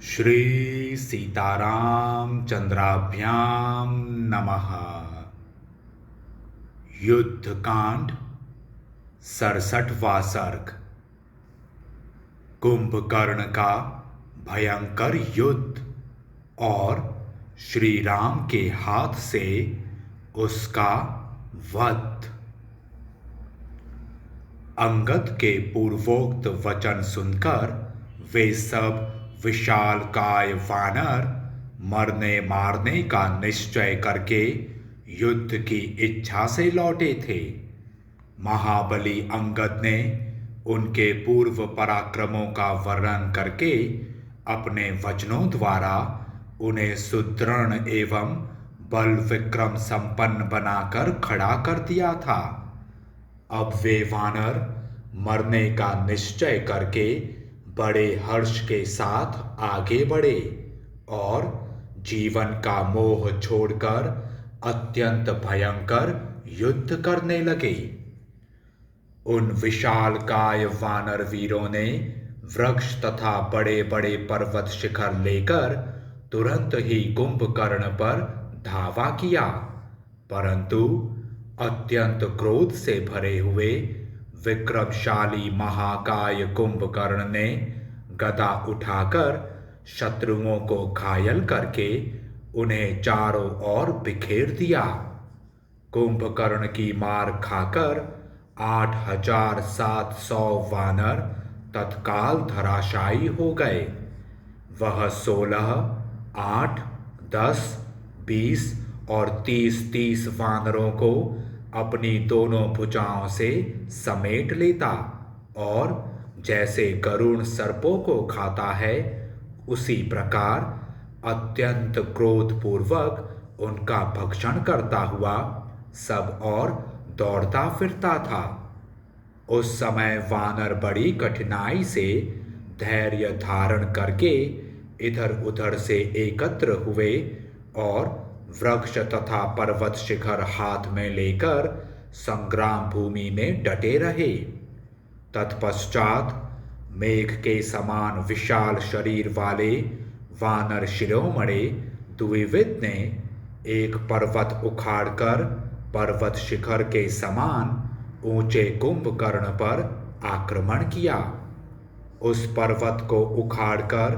श्री सीताराम चंद्राभ्याम नमः। युद्ध कांड 67वां सर्ग। कुंभकर्ण का भयंकर युद्ध और श्री राम के हाथ से उसका वध। अंगद के पूर्वोक्त वचन सुनकर वे सब विशालकाय वानर मरने मारने का निश्चय करके युद्ध की इच्छा से लौटे थे। महाबली अंगद ने उनके पूर्व पराक्रमों का वर्णन करके अपने वचनों द्वारा उन्हें सुदृढ़ एवं बल विक्रम संपन्न बनाकर खड़ा कर दिया था। अब वे वानर मरने का निश्चय करके बड़े हर्ष के साथ आगे बढ़े और जीवन का मोह छोड़कर अत्यंत भयंकर युद्ध करने लगे। उन विशालकाय वानर वीरों ने वृक्ष तथा बड़े बड़े पर्वत शिखर लेकर तुरंत ही कुंभकर्ण पर धावा किया, परंतु अत्यंत क्रोध से भरे हुए विक्रमशाली महाकाय कुंभकर्ण ने गदा उठाकर शत्रुओं को घायल करके उन्हें चारों ओर बिखेर दिया। कुंभकर्ण की मार खाकर 8,700 वानर तत्काल धराशायी हो गए। वह 16, 8, 10, 20 और 30 वानरों को अपनी दोनों भुजाओं से समेट लेता और जैसे गरुड़ सर्पों को खाता है उसी प्रकार अत्यंत क्रोधपूर्वक उनका भक्षण करता हुआ सब और दौड़ता फिरता था। उस समय वानर बड़ी कठिनाई से धैर्य धारण करके इधर उधर से एकत्र हुए और वृक्ष तथा पर्वत शिखर हाथ में लेकर संग्राम भूमि में डटे रहे। तत्पश्चात मेघ के समान विशाल शरीर वाले वानर शिरोमणि द्विविद ने एक पर्वत उखाड़कर पर्वत शिखर के समान ऊंचे कुंभकर्ण पर आक्रमण किया। उस पर्वत को उखाड़कर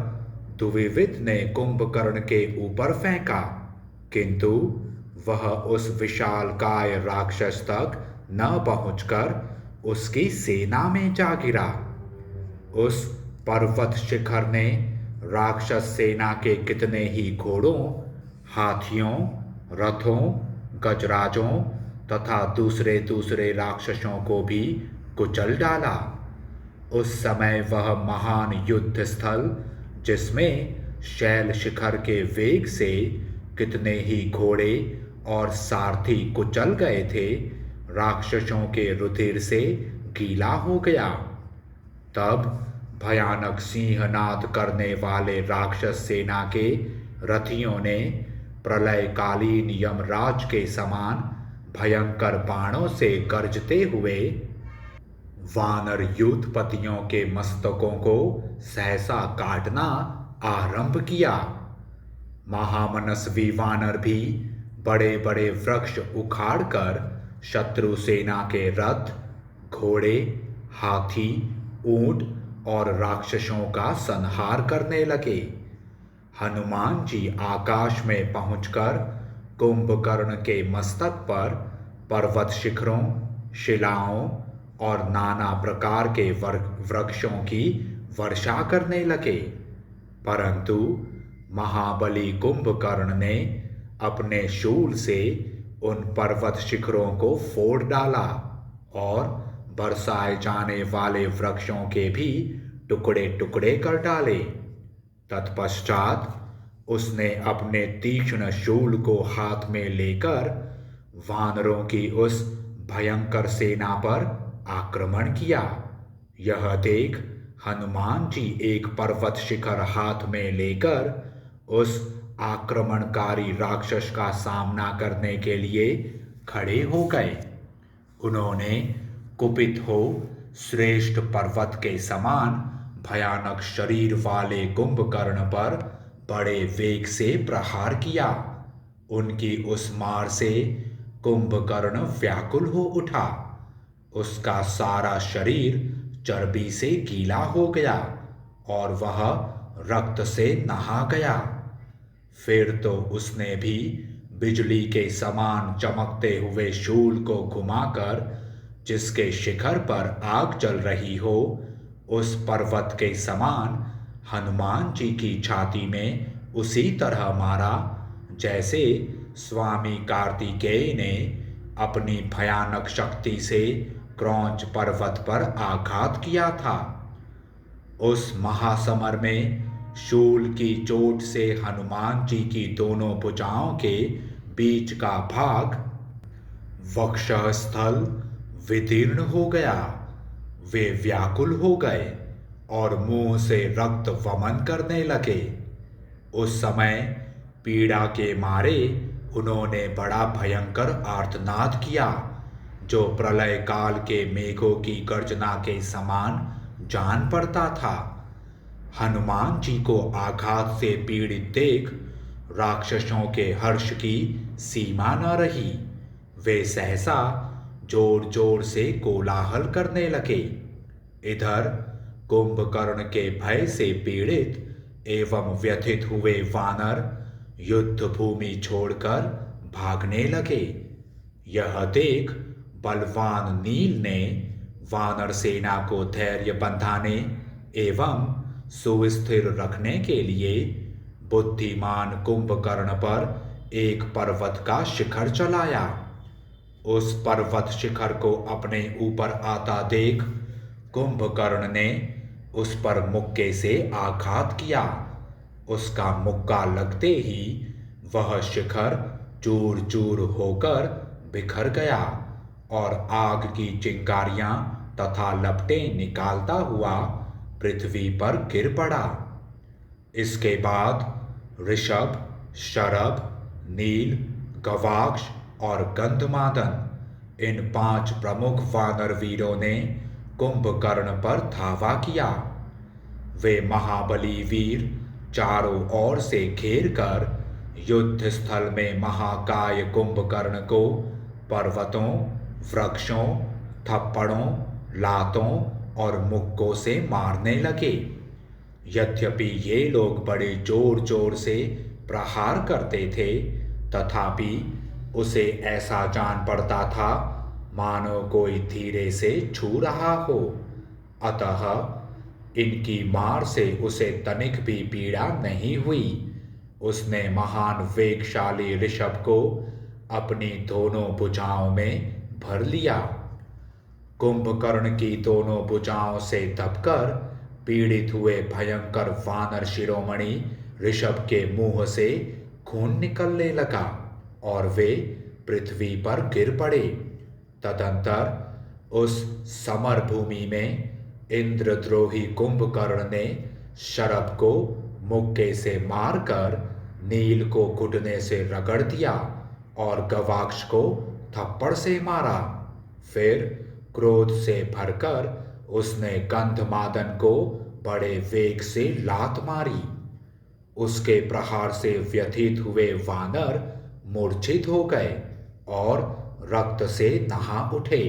द्विविद ने कुंभकर्ण के ऊपर फेंका, किंतु वह उस विशालकाय राक्षस तक न पहुंचकर उसकी सेना में जा गिरा। उस पर्वत शिखर ने राक्षस सेना के कितने ही घोड़ों, हाथियों, रथों, गजराजों तथा दूसरे दूसरे राक्षसों को भी कुचल डाला। उस समय वह महान युद्ध स्थल, जिसमें शैल शिखर के वेग से कितने ही घोड़े और सारथी कुचल गए थे, राक्षसों के रुधिर से गीला हो गया। तब भयानक सिंहनाद करने वाले राक्षस सेना के रथियों ने प्रलयकालीन यमराज के समान भयंकर बाणों से गरजते हुए वानर यूथपतियों के मस्तकों को सहसा काटना आरंभ किया। महामनस्वी वानर भी बड़े बड़े वृक्ष उखाड़कर शत्रु सेना के रथ, घोड़े, हाथी, ऊंट और राक्षसों का संहार करने लगे। हनुमान जी आकाश में पहुंचकर कुंभकर्ण के मस्तक पर पर्वत शिखरों, शिलाओं और नाना प्रकार के वृक्षों की वर्षा करने लगे, परंतु महाबली कुंभकर्ण ने अपने शूल से उन पर्वत शिखरों को फोड़ डाला और बरसाए जाने वाले वृक्षों के भी टुकड़े टुकड़े कर डाले। तत्पश्चात उसने अपने तीक्ष्ण शूल को हाथ में लेकर वानरों की उस भयंकर सेना पर आक्रमण किया। यह देख हनुमान जी एक पर्वत शिखर हाथ में लेकर उस आक्रमणकारी राक्षस का सामना करने के लिए खड़े हो गए। उन्होंने कुपित हो श्रेष्ठ पर्वत के समान भयानक शरीर वाले कुंभकर्ण पर बड़े वेग से प्रहार किया। उनकी उस मार से कुंभकर्ण व्याकुल हो उठा। उसका सारा शरीर चर्बी से गीला हो गया और वह रक्त से नहा गया। फिर तो उसने भी बिजली के समान चमकते हुए शूल को घुमाकर, जिसके शिखर पर आग जल रही हो, उस पर्वत के समान हनुमान जी की छाती में उसी तरह मारा जैसे स्वामी कार्तिकेय ने अपनी भयानक शक्ति से क्रौंच पर्वत पर आघात किया था। उस महासमर में शूल की चोट से हनुमान जी की दोनों भुजाओं के बीच का भाग वक्षस्थल विदीर्ण हो गया। वे व्याकुल हो गए और मुंह से रक्त वमन करने लगे। उस समय पीड़ा के मारे उन्होंने बड़ा भयंकर आर्तनाद किया, जो प्रलय काल के मेघों की गर्जना के समान जान पड़ता था। हनुमान जी को आघात से पीड़ित देख राक्षसों के हर्ष की सीमा न रही। वे सहसा जोर जोर से कोलाहल करने लगे। इधर कुंभकर्ण के भय से पीड़ित एवं व्यथित हुए वानर युद्ध भूमि छोड़कर भागने लगे। यह देख बलवान नील ने वानर सेना को धैर्य बंधाने एवं सुस्थिर रखने के लिए बुद्धिमान कुंभकर्ण पर एक पर्वत का शिखर चलाया। उस पर्वत शिखर को अपने ऊपर आता देख कुंभकर्ण ने उस पर मुक्के से आघात किया। उसका मुक्का लगते ही वह शिखर चूर चूर होकर बिखर गया और आग की चिंगारियां तथा लपटें निकालता हुआ पृथ्वी पर गिर पड़ा। इसके बाद ऋषभ, शरभ, नील, गवाक्ष और गंधमादन, इन 5 प्रमुख वानर वीरों ने कुंभकर्ण पर धावा किया। वे महाबली वीर चारों ओर से घेर कर युद्ध स्थल में महाकाय कुंभकर्ण को पर्वतों, वृक्षों, थप्पड़ों, लातों और मुक्कों से मारने लगे। यद्यपि ये लोग बड़े जोर जोर से प्रहार करते थे, तथापि उसे ऐसा जान पड़ता था मानो कोई धीरे से छू रहा हो। अतः इनकी मार से उसे तनिक भी पीड़ा नहीं हुई। उसने महान वेगशाली ऋषभ को अपनी दोनों भुजाओं में भर लिया। कुंभकर्ण की दोनों भुजाओं से दबकर पीड़ित हुए भयंकर वानर शिरोमणि ऋषभ के मुंह से खून निकलने लगा और वे पृथ्वी पर गिर पड़े। तदंतर उस समर भूमि में इंद्रद्रोही कुंभकर्ण ने शरभ को मुक्के से मारकर नील को घुटने से रगड़ दिया और गवाक्ष को थप्पड़ से मारा। फिर क्रोध से भरकर उसने गंधमादन को बड़े वेग से लात मारी। उसके प्रहार से व्यथित हुए वानर मूर्छित हो गए और रक्त से नहा उठे।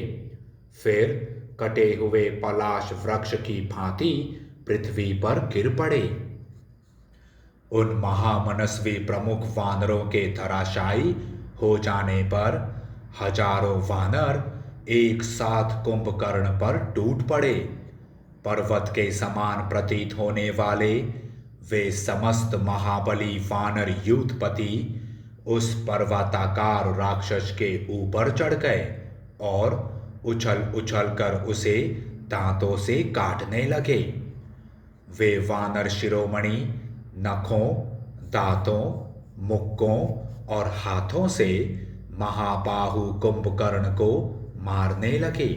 फिर कटे हुए पलाश वृक्ष की भांति पृथ्वी पर गिर पड़े। उन महामनस्वी प्रमुख वानरों के धराशायी हो जाने पर हजारों वानर एक साथ कुंभकर्ण पर टूट पड़े। पर्वत के समान प्रतीत होने वाले वे समस्त महाबली वानर यूथपति उस पर्वताकार राक्षस के ऊपर चढ़ गए और उछल उछल कर उसे दांतों से काटने लगे। वे वानर शिरोमणि नखों, दांतों, मुक्कों और हाथों से महाबाहु कुंभकर्ण को मारने लगे।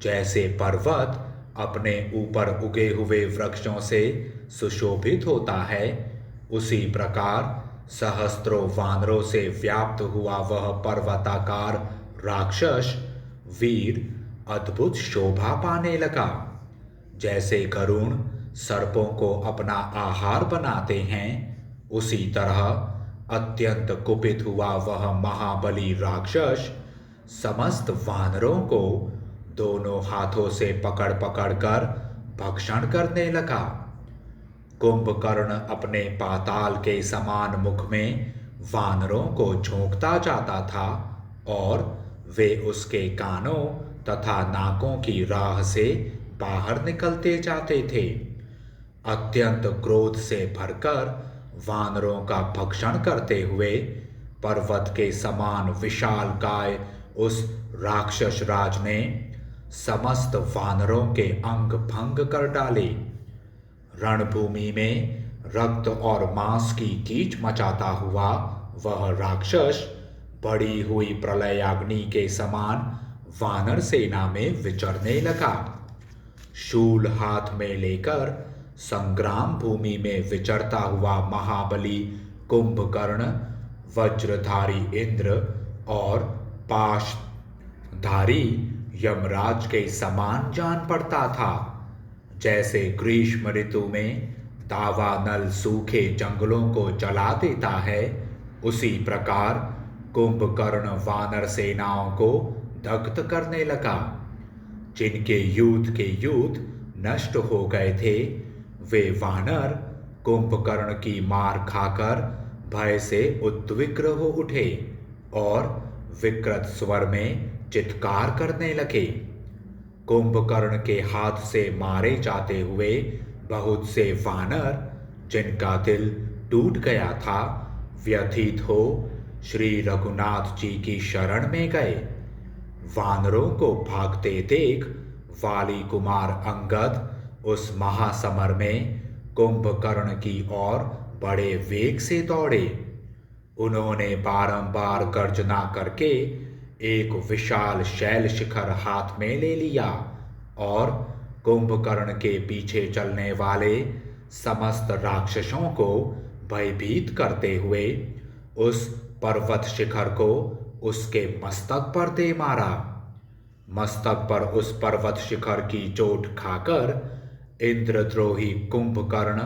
जैसे पर्वत अपने ऊपर उगे हुए वृक्षों से सुशोभित होता है, उसी प्रकार सहस्त्रों वानरों से व्याप्त हुआ वह पर्वताकार राक्षस वीर अद्भुत शोभा पाने लगा। जैसे गरुण सर्पों को अपना आहार बनाते हैं, उसी तरह अत्यंत कुपित हुआ वह महाबली राक्षस समस्त वानरों को दोनों हाथों से पकड़ पकड़ कर भक्षण करने लगा। कुंभकर्ण अपने पाताल के समान मुख में वानरों को झोंकता जाता था और वे उसके कानों तथा नाकों की राह से बाहर निकलते जाते थे। अत्यंत क्रोध से भरकर वानरों का भक्षण करते हुए पर्वत के समान विशालकाय उस राक्षस राज ने समस्त वानरों के अंग भंग कर डाले। रणभूमि में रक्त और मांस की कीच मचाता हुआ वह राक्षस बढ़ी हुई प्रलयाग्नि के समान वानर सेना में विचरने लगा। शूल हाथ में लेकर संग्राम भूमि में विचरता हुआ महाबली कुंभकर्ण वज्रधारी इंद्र और पाशधारी यमराज के समान जान पड़ता था। जैसे ग्रीष्म ऋतु में दावानल सूखे जंगलों को जला देता है, उसी प्रकार कुंभकर्ण वानर सेनाओं को दग्ध करने लगा। जिनके यूथ के यूथ नष्ट हो गए थे, वे वानर कुंभकर्ण की मार खाकर भय से उद्विग्न हो उठे और विकृत स्वर में चित्कार करने लगे। कुंभकर्ण के हाथ से मारे जाते हुए बहुत से वानर, जिनका दिल टूट गया था, व्यथित हो श्री रघुनाथ जी की शरण में गए। वानरों को भागते देख वाली कुमार अंगद उस महासमर में कुंभकर्ण की ओर बड़े वेग से दौड़े। उन्होंने बारंबार गर्जना करके एक विशाल शैल शिखर हाथ में ले लिया और कुंभकर्ण के पीछे चलने वाले समस्त राक्षसों को भयभीत करते हुए उस पर्वत शिखर को उसके मस्तक पर दे मारा। मस्तक पर उस पर्वत शिखर की चोट खाकर इंद्रद्रोही कुंभकर्ण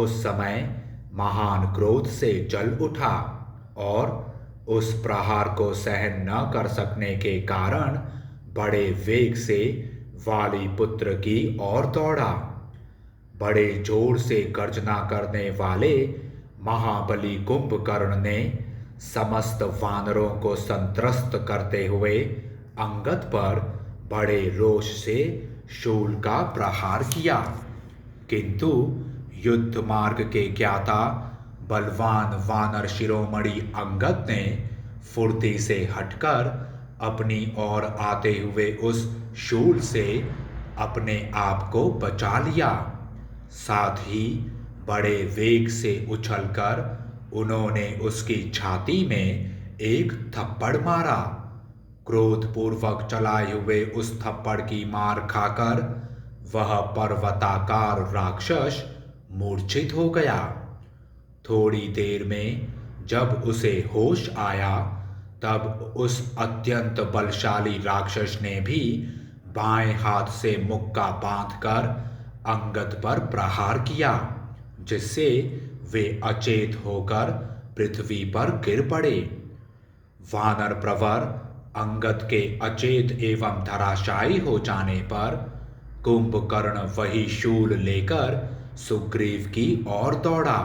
उस समय महान क्रोध से जल उठा और उस प्रहार को सहन न कर सकने के कारण बड़े वेग से वाली पुत्र की ओर दौड़ा। बड़े जोर से गर्जना करने वाले महाबली कुंभकर्ण ने समस्त वानरों को संत्रस्त करते हुए अंगद पर बड़े रोष से शूल का प्रहार किया, किंतु युद्ध मार्ग के ज्ञाता बलवान वानर शिरोमणि अंगद ने फुर्ती से हटकर अपनी ओर आते हुए उस शूल से अपने आप को बचा लिया। साथ ही बड़े वेग से उछलकर उन्होंने उसकी छाती में एक थप्पड़ मारा। क्रोधपूर्वक चलाए हुए उस थप्पड़ की मार खाकर वह पर्वताकार राक्षस मूर्छित हो गया। थोड़ी देर में जब उसे होश आया, तब उस अत्यंत बलशाली राक्षस ने भी बाएं हाथ से मुक्का बांधकर अंगद पर प्रहार किया, जिससे वे अचेत होकर पृथ्वी पर गिर पड़े। वानर प्रवर अंगद के अचेत एवं धराशायी हो जाने पर कुंभकर्ण वही शूल लेकर सुग्रीव की ओर दौड़ा।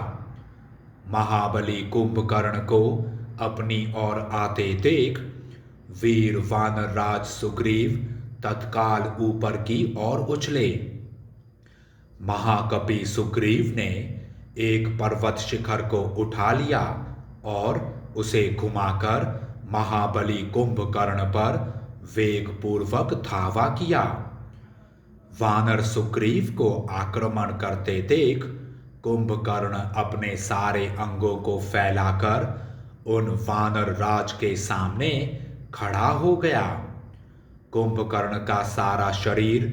महाबली कुंभकर्ण को अपनी ओर आते देख वीर वानर राज सुग्रीव तत्काल ऊपर की ओर उछले। महाकपि सुग्रीव ने एक पर्वत शिखर को उठा लिया और उसे घुमाकर महाबली कुंभकर्ण पर वेगपूर्वक धावा किया। वानर सुग्रीव को आक्रमण करते देख कुंभकर्ण अपने सारे अंगों को फैलाकर उन वानर राज के सामने खड़ा हो गया। कुंभकर्ण का सारा शरीर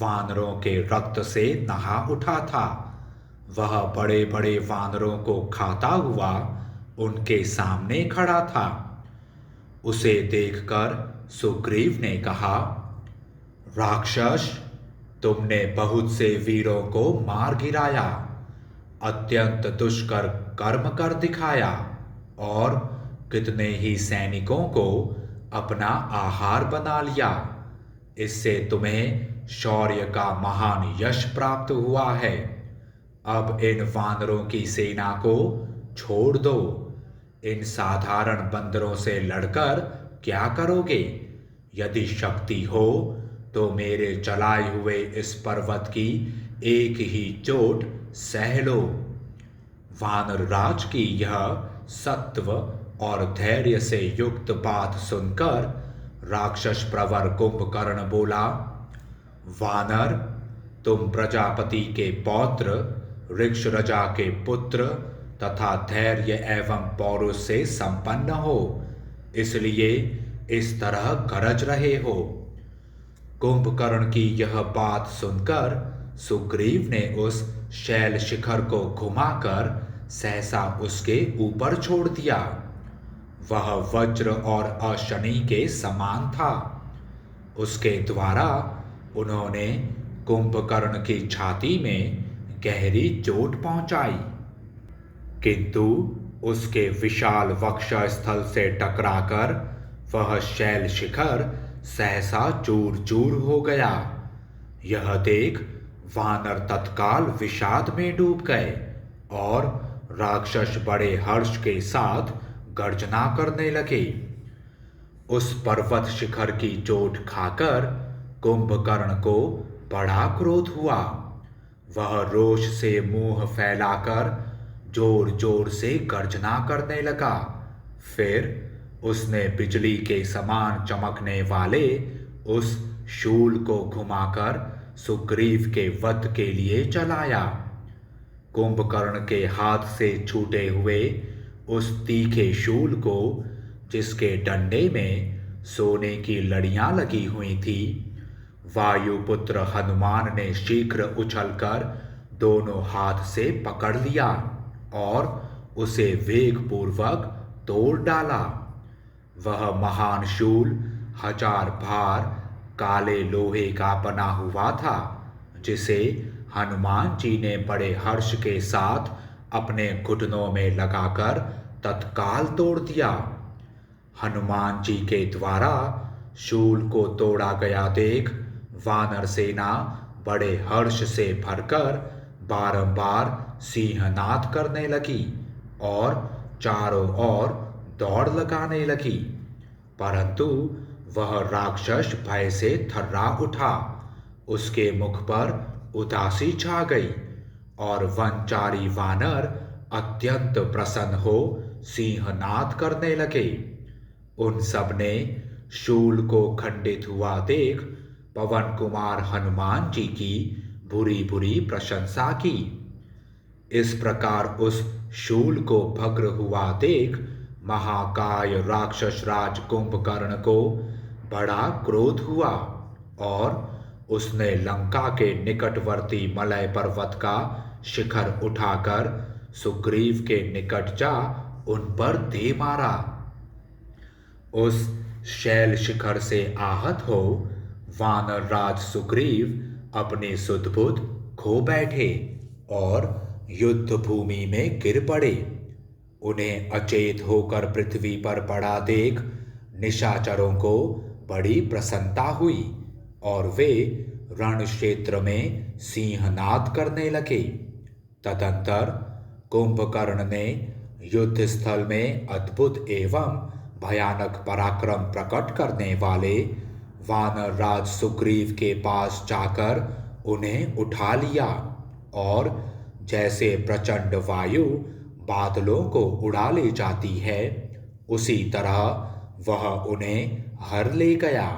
वानरों के रक्त से नहा उठा था। वह बड़े बड़े वानरों को खाता हुआ उनके सामने खड़ा था। उसे देखकर सुग्रीव ने कहा, राक्षस, तुमने बहुत से वीरों को मार गिराया, अत्यंत दुष्कर कर्म कर दिखाया और कितने ही सैनिकों को अपना आहार बना लिया। इससे तुम्हें शौर्य का महान यश प्राप्त हुआ है। अब इन वानरों की सेना को छोड़ दो। इन साधारण बंदरों से लड़कर क्या करोगे? यदि शक्ति हो तो मेरे चलाए हुए इस पर्वत की एक ही चोट सह लो। वानर राज की यह सत्व और धैर्य से युक्त बात सुनकर राक्षस प्रवर कुंभकर्ण बोला, वानर, तुम प्रजापति के पौत्र, ऋक्षरजा के पुत्र तथा धैर्य एवं पौरुष से संपन्न हो, इसलिए इस तरह गरज रहे हो। कुंभकर्ण की यह बात सुनकर सुग्रीव ने उस शैल शिखर को घुमाकर सहसा उसके ऊपर छोड़ दिया। वह वज्र और अशनि के समान था। उसके द्वारा उन्होंने कुंभकर्ण की छाती में गहरी चोट पहुंचाई, किंतु उसके विशाल वक्षस्थल से टकराकर वह शैल शिखर सहसा चूर चूर हो गया। यह देख वानर तत्काल विषाद में डूब गए और राक्षस बड़े हर्ष के साथ गर्जना करने लगे। उस पर्वत शिखर की चोट खाकर कुंभकर्ण को बड़ा क्रोध हुआ। वह रोष से मुंह फैलाकर जोर जोर से गर्जना करने लगा। फिर उसने बिजली के समान चमकने वाले उस शूल को घुमाकर सुग्रीव के वध के लिए चलाया। कुंभकर्ण के हाथ से छूटे हुए उस तीखे शूल को, जिसके डंडे में सोने की लड़ियां लगी हुई थी, वायुपुत्र हनुमान ने शीघ्र उछलकर दोनों हाथ से पकड़ लिया और उसे वेगपूर्वक तोड़ डाला। वह महान शूल 1000 भार काले लोहे का बना हुआ था, जिसे हनुमान जी ने बड़े हर्ष के साथ अपने घुटनों में लगाकर तत्काल तोड़ दिया। हनुमान जी के द्वारा शूल को तोड़ा गया देख वानर सेना बड़े हर्ष से भरकर बारंबार सिंहनाद करने लगी और चारों ओर दौड़ लगाने लगी, परंतु वह राक्षस भय से थर्रा उठा। उसके मुख पर उदासी छा गई और वनचारी वानर अत्यंत प्रसन्न हो सिंहनाद करने लगे। उन सब ने शूल को खंडित हुआ देख पवन कुमार हनुमान जी की बुरी बुरी प्रशंसा की। इस प्रकार उस शूल को भग्र हुआ देख महाकाय राक्षस राज कुंभकर्ण को बड़ा क्रोध हुआ और उसने लंका के निकटवर्ती मलय पर्वत का शिखर उठाकर सुग्रीव के निकट जा उन पर दे मारा। उस शैल शिखर से आहत हो वानर राज सुग्रीव अपने सुध-बुध खो बैठे और युद्ध भूमि में गिर पड़े। उन्हें अचेत होकर पृथ्वी पर पड़ा देख निशाचरों को बड़ी प्रसन्नता हुई और वे रण क्षेत्र में सिंहनाद करने लगे। तदंतर कुंभकर्ण ने युद्ध स्थल में अद्भुत एवं भयानक पराक्रम प्रकट करने वाले वानर राज सुग्रीव के पास जाकर उन्हें उठा लिया और जैसे प्रचंड वायु बादलों को उड़ा ले जाती है, उसी तरह वह उन्हें हर ले गया।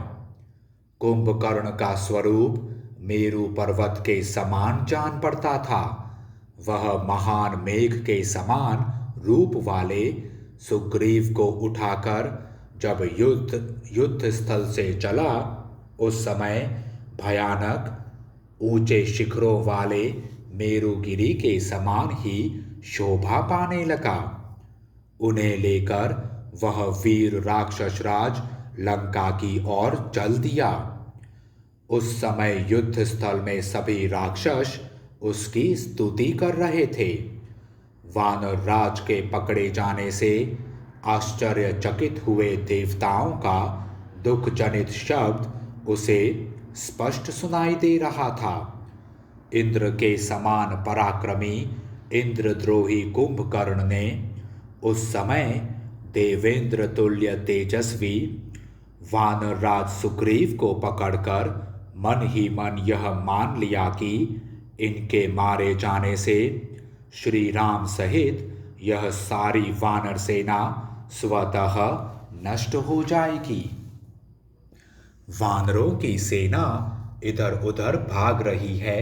कुंभकर्ण का स्वरूप मेरु पर्वत के समान जान पड़ता था। वह महान मेघ के समान रूप वाले सुग्रीव को उठाकर जब युद्ध स्थल से चला, उस समय भयानक ऊंचे शिखरों वाले मेरुगिरी के समान ही शोभा पाने लगा। उन्हें लेकर वह वीर राक्षस राज लंका की ओर चल दिया। उस समय युद्ध स्थल में सभी राक्षस उसकी स्तुति कर रहे थे। वानर राज के पकड़े जाने से आश्चर्यचकित हुए देवताओं का दुख जनित शब्द उसे स्पष्ट सुनाई दे रहा था। इंद्र के समान पराक्रमी इंद्रद्रोही कुंभकर्ण ने उस समय देवेंद्र तुल्य तेजस्वी वानर राज सुग्रीव को पकड़कर मन ही मन यह मान लिया कि इनके मारे जाने से श्री राम सहित यह सारी वानर सेना स्वतः नष्ट हो जाएगी। वानरों की सेना इधर उधर भाग रही है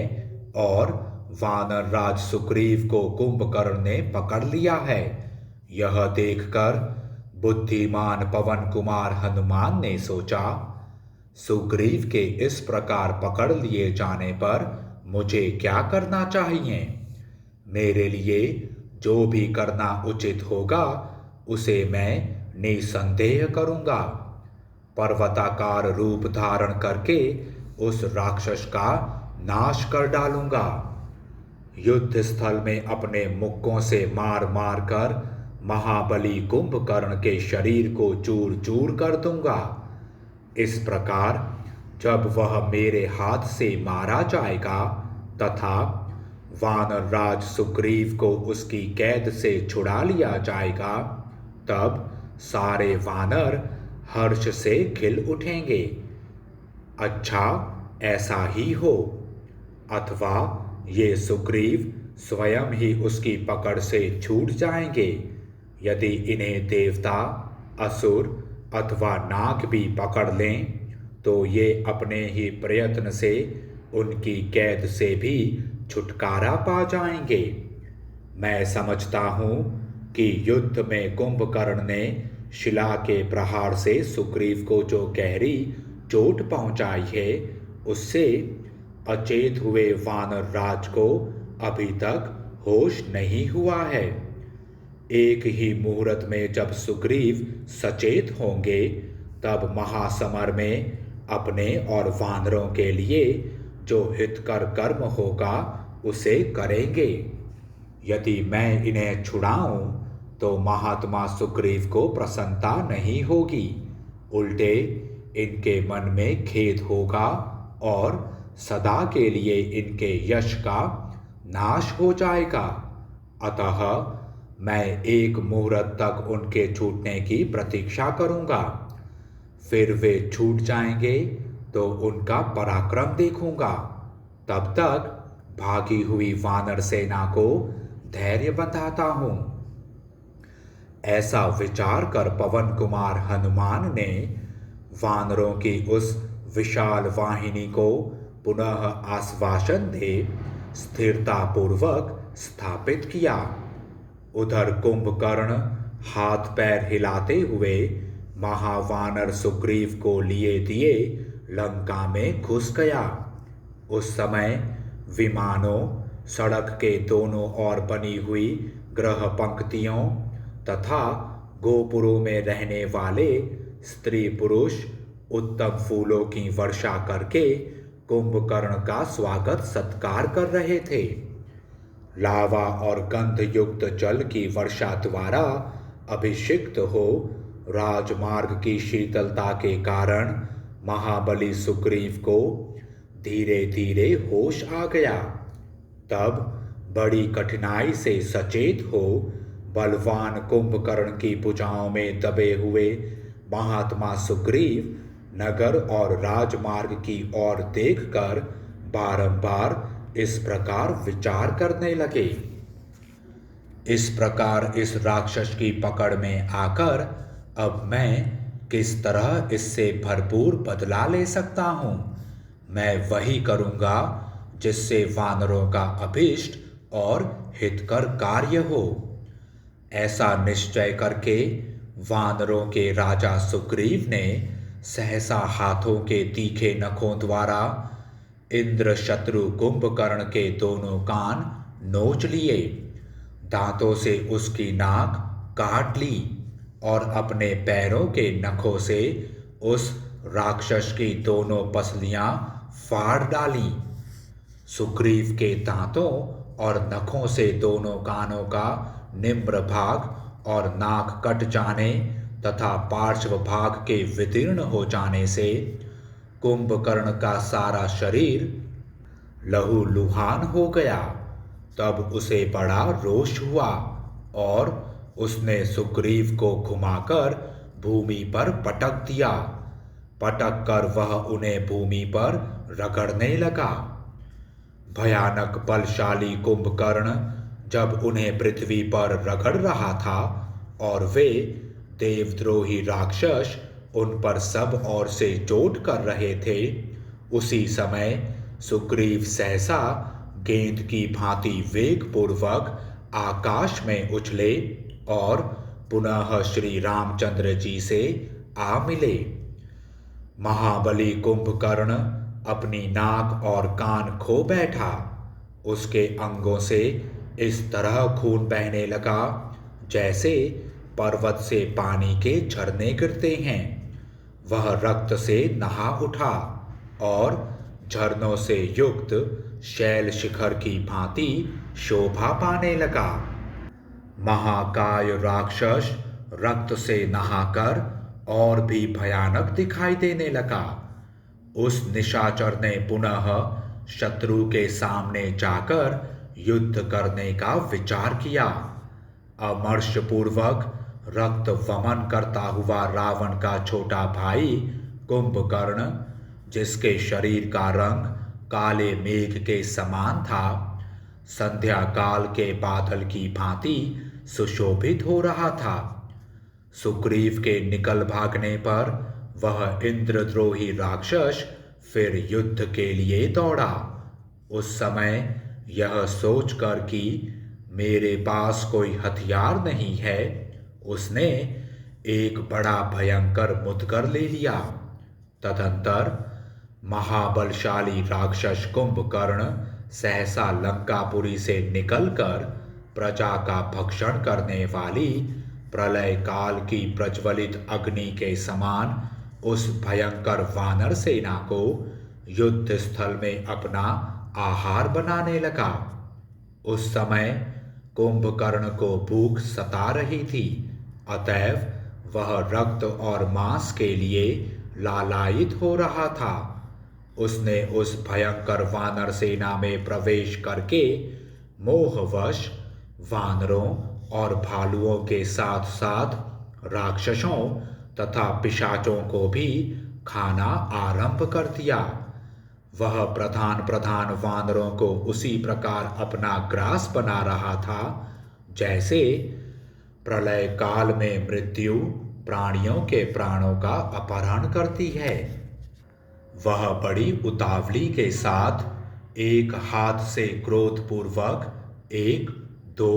और वानर राज सुग्रीव को कुंभकर्ण ने पकड़ लिया है। यह देखकर बुद्धिमान पवन कुमार हनुमान ने सोचा, सुग्रीव के इस प्रकार पकड़ लिए जाने पर मुझे क्या करना चाहिए। मेरे लिए जो भी करना उचित होगा उसे मैं निसंदेह करूंगा। पर्वताकार रूप धारण करके उस राक्षस का नाश कर डालूंगा। युद्ध स्थल में अपने मुक्कों से मार मार कर महाबली कुंभकर्ण के शरीर को चूर चूर कर दूंगा। इस प्रकार जब वह मेरे हाथ से मारा जाएगा तथा वानर राज सुग्रीव को उसकी कैद से छुड़ा लिया जाएगा, तब सारे वानर हर्ष से खिल उठेंगे। अच्छा ऐसा ही हो, अथवा ये सुग्रीव स्वयं ही उसकी पकड़ से छूट जाएंगे। यदि इन्हें देवता, असुर अथवा नाग भी पकड़ लें तो ये अपने ही प्रयत्न से उनकी कैद से भी छुटकारा पा जाएंगे। मैं समझता हूँ कि युद्ध में कुंभकर्ण ने शिला के प्रहार से सुग्रीव को जो गहरी चोट पहुंचाई है, उससे अचेत हुए वानर राज को अभी तक होश नहीं हुआ है। एक ही मुहूर्त में जब सुग्रीव सचेत होंगे, तब महासमर में अपने और वानरों के लिए जो हितकर कर्म होगा उसे करेंगे। यदि मैं इन्हें छुड़ाऊं तो महात्मा सुग्रीव को प्रसन्नता नहीं होगी, उल्टे इनके मन में खेद होगा और सदा के लिए इनके यश का नाश हो जाएगा। अतः मैं एक मुहूर्त तक उनके छूटने की प्रतीक्षा करूंगा। फिर वे छूट जाएंगे तो उनका पराक्रम देखूंगा। तब तक भागी हुई वानर सेना को धैर्य बंधाता हूं। ऐसा विचार कर पवन कुमार हनुमान ने वानरों की उस विशाल वाहिनी को पुनः आश्वासन दे स्थिरतापूर्वक स्थापित किया। उधर कुंभकर्ण हाथ पैर हिलाते हुए महावानर सुग्रीव को लिए दिए लंका में घुस गया। उस समय विमानों, सड़क के दोनों ओर बनी हुई गृह पंक्तियों तथा गोपुरों में रहने वाले स्त्री पुरुष उत्तम फूलों की वर्षा करके कुंभकर्ण का स्वागत सत्कार कर रहे थे। लावा और गंध युक्त जल की वर्षा द्वारा अभिषिक्त हो राजमार्ग की शीतलता के कारण महाबली सुग्रीव को धीरे धीरे होश आ गया। तब बड़ी कठिनाई से सचेत हो बलवान कुंभकर्ण की भुजाओं में दबे हुए महात्मा सुग्रीव नगर और राजमार्ग की ओर देखकर बारंबार इस प्रकार विचार करने लगे। इस प्रकार इस राक्षस की पकड़ में आकर अब मैं किस तरह इससे भरपूर बदला ले सकता हूँ। मैं वही करूँगा जिससे वानरों का अभीष्ट और हितकर कार्य हो। ऐसा निश्चय करके वानरों के राजा सुग्रीव ने सहसा हाथों के तीखे नखों द्वारा इंद्र शत्रु कुंभकर्ण के दोनों कान नोच लिए, दांतों से उसकी नाक काट ली और अपने पैरों के नखों से उस राक्षस की दोनों पसलियां फाड़ डाली। सुग्रीव के दांतों और नखों से दोनों कानों का निम्न भाग और नाक कट जाने तथा पार्श्व भाग के विदीर्ण हो जाने से कुंभकर्ण का सारा शरीर लहूलुहान हो गया। तब उसे बड़ा रोष हुआ और उसने सुग्रीव को घुमाकर भूमि पर पटक दिया। पटक कर वह उन्हें भूमि पर रगड़ने लगा। भयानक बलशाली कुंभकर्ण जब उन्हें पृथ्वी पर रगड़ रहा था और वे देवद्रोही राक्षस उन पर सब ओर से चोट कर रहे थे, उसी समय सुग्रीव सहसा गेंद की भांति वेगपूर्वक आकाश में उछले और पुनः श्री रामचंद्र जी से आ मिले। महाबली कुंभकर्ण अपनी नाक और कान खो बैठा। उसके अंगों से इस तरह खून बहने लगा जैसे पर्वत से पानी के झरने गिरते हैं। वह रक्त से नहा उठा और झरनों से युक्त शैल शिखर की भांति शोभा पाने लगा। महाकाय राक्षस रक्त से नहाकर और भी भयानक दिखाई देने लगा। उस निशाचर ने पुनः शत्रु के सामने जाकर युद्ध करने का विचार किया। अमर्षपूर्वक रक्त वमन करता हुआ रावण का छोटा भाई कुंभकर्ण, जिसके शरीर का रंग काले मेघ के समान था, संध्या काल के बादल की भांति सुशोभित हो रहा था। सुग्रीव के निकल भागने पर वह इंद्रद्रोही राक्षस फिर युद्ध के लिए दौड़ा। उस समय यह सोचकर कि मेरे पास कोई हथियार नहीं है, उसने एक बड़ा भयंकर मुद्गर ले लिया। तदंतर महाबलशाली राक्षस कुंभकर्ण सहसा लंकापुरी से निकलकर प्रजा का भक्षण करने वाली प्रलय काल की प्रज्वलित अग्नि के समान उस भयंकर वानर सेना को युद्ध स्थल में अपना आहार बनाने लगा। उस समय कुंभकर्ण को भूख सता रही थी, अतएव वह रक्त और मांस के लिए लालायित हो रहा था। उसने उस भयंकर वानर सेना में प्रवेश करके मोहवश वानरों और भालुओं के साथ साथ राक्षसों तथा पिशाचों को भी खाना आरंभ कर दिया। वह प्रधान प्रधान वानरों को उसी प्रकार अपना ग्रास बना रहा था जैसे प्रलय काल में मृत्यु प्राणियों के प्राणों का अपहरण करती है। वह बड़ी उतावली के साथ एक हाथ से क्रोधपूर्वक 1, 2,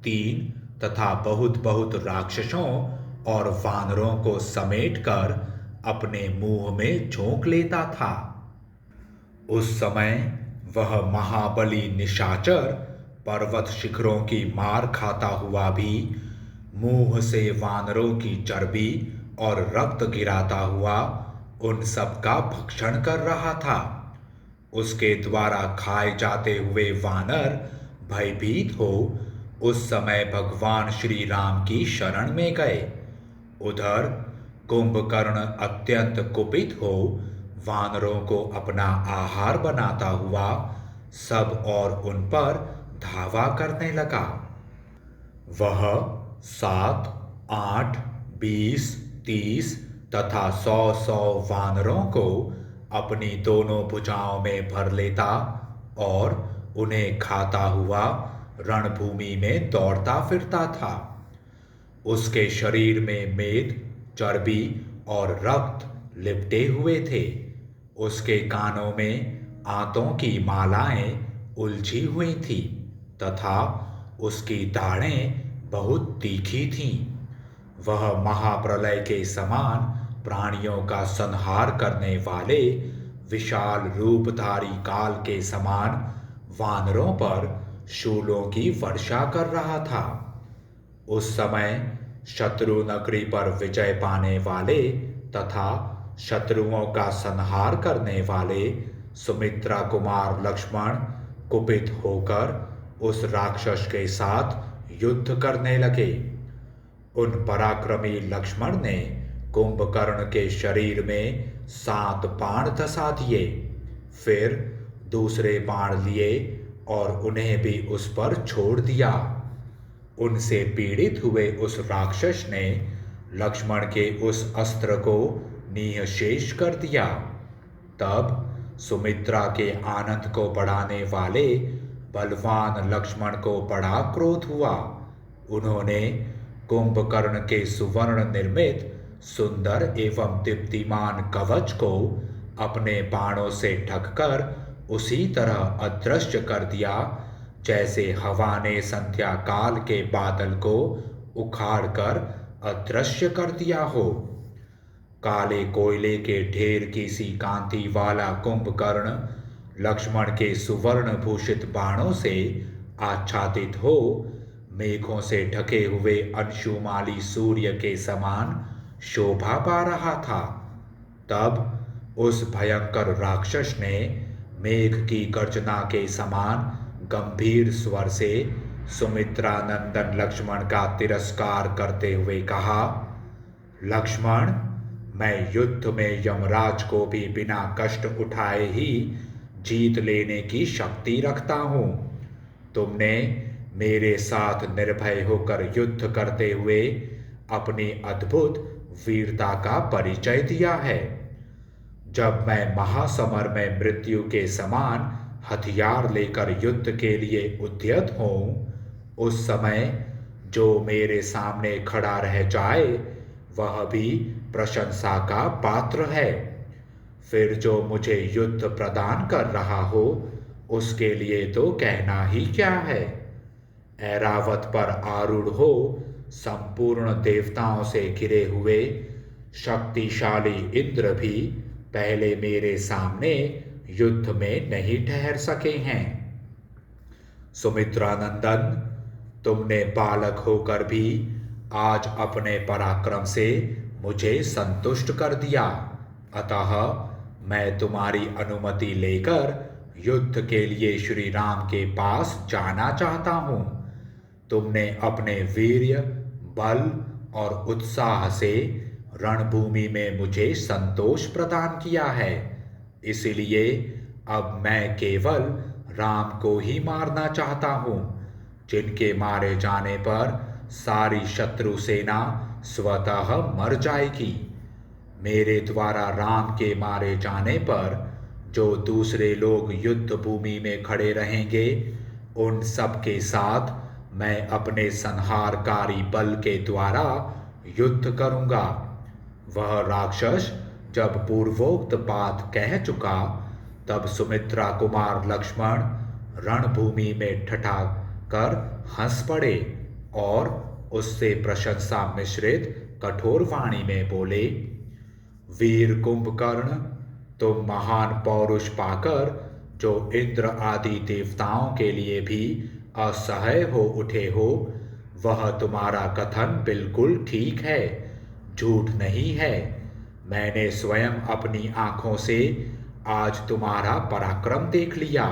3 तथा बहुत बहुत राक्षसों और वानरों को समेटकर अपने मुंह में झोंक लेता था। उस समय वह महाबली निशाचर पर्वत शिखरों की मार खाता हुआ भी मुंह से वानरों की चर्बी और रक्त गिराता हुआ उन सब का भक्षण कर रहा था। उसके द्वारा खाए जाते हुए वानर भयभीत हो उस समय भगवान श्री राम की शरण में गए। उधर कुंभकर्ण अत्यंत कुपित हो वानरों को अपना आहार बनाता हुआ सब और उन पर धावा करने लगा। वह 7, 8, 20, 30 तथा 100 वानरों को अपनी दोनों भुजाओं में भर लेता और उन्हें खाता हुआ रणभूमि में दौड़ता फिरता था। उसके शरीर में मेद, चर्बी और रक्त लिपटे हुए थे। उसके कानों में आंतों की मालाएं उलझी हुई थीं तथा उसकी दाढ़ें बहुत तीखी थीं। वह महाप्रलय के समान प्राणियों का संहार करने वाले विशाल रूपधारी काल के समान वानरों पर शूलों की वर्षा कर रहा था। उस समय शत्रु नगरी पर विजय पाने वाले तथा शत्रुओं का संहार करने वाले सुमित्रा कुमार लक्ष्मण कुपित होकर उस राक्षस के साथ युद्ध करने लगे। उन पराक्रमी लक्ष्मण ने कुंभकर्ण के शरीर में 7 बाण धसा दिए। फिर दूसरे बाण लिए और उन्हें भी उस पर छोड़ दिया। उनसे पीड़ित हुए उस राक्षस ने लक्ष्मण के उस अस्त्र को निःशेष कर दिया। तब सुमित्रा के आनंद को बढ़ाने वाले बलवान लक्ष्मण को बड़ा क्रोध हुआ। उन्होंने कुंभकर्ण के सुवर्ण निर्मित सुंदर एवं दीप्तिमान कवच को अपने बाणों से ढककर उसी तरह अदृश्य कर दिया जैसे हवा ने संध्या काल के बादल को उखाड़कर अदृश्य कर दिया हो। काले कोयले के ढेर की सी कांति वाला कुंभकर्ण लक्ष्मण के सुवर्ण भूषित बाणों से आच्छादित हो मेघों से ढके हुए अंशुमाली सूर्य के समान शोभा पा रहा था। तब उस भयंकर राक्षस ने मेघ की गर्जना के समान गंभीर स्वर से सुमित्रा नंदन लक्ष्मण का तिरस्कार करते हुए कहा, लक्ष्मण, मैं युद्ध में यमराज को भी बिना कष्ट उठाए ही जीत लेने की शक्ति रखता हूं। तुमने मेरे साथ निर्भय होकर युद्ध करते हुए अपनी अद्भुत वीरता का परिचय दिया है। जब मैं महासमर में मृत्यु के समान हथियार लेकर युद्ध के लिए उद्यत हूँ, उस समय जो मेरे सामने खड़ा रह जाए वह भी प्रशंसा का पात्र है। फिर जो मुझे युद्ध प्रदान कर रहा हो उसके लिए तो कहना ही क्या है। ऐरावत पर आरूढ़ हो संपूर्ण देवताओं से घिरे हुए शक्तिशाली इंद्र भी पहले मेरे सामने युद्ध में नहीं ठहर सके हैं। सुमित्रा नंदन, तुमने बालक होकर भी आज अपने पराक्रम से मुझे संतुष्ट कर दिया। अतः मैं तुम्हारी अनुमति लेकर युद्ध के लिए श्री राम के पास जाना चाहता हूँ। तुमने अपने वीर्य, बल और उत्साह से रणभूमि में मुझे संतोष प्रदान किया है। इसलिए अब मैं केवल राम को ही मारना चाहता हूँ, जिनके मारे जाने पर सारी शत्रु सेना स्वतः मर जाएगी। मेरे द्वारा राम के मारे जाने पर जो दूसरे लोग युद्ध भूमि में खड़े रहेंगे, उन सब के साथ मैं अपने संहारकारी बल के द्वारा युद्ध करूंगा। वह राक्षस जब पूर्वोक्त बात कह चुका, तब सुमित्रा कुमार लक्ष्मण रणभूमि में ठठाकर हंस पड़े और उससे प्रशंसा मिश्रित कठोर वाणी में बोले, वीर कुंभकर्ण, तुम महान पौरुष पाकर जो इंद्र आदि देवताओं के लिए भी असह्य हो उठे हो, वह तुम्हारा कथन बिल्कुल ठीक है, झूठ नहीं है। मैंने स्वयं अपनी आंखों से आज तुम्हारा पराक्रम देख लिया।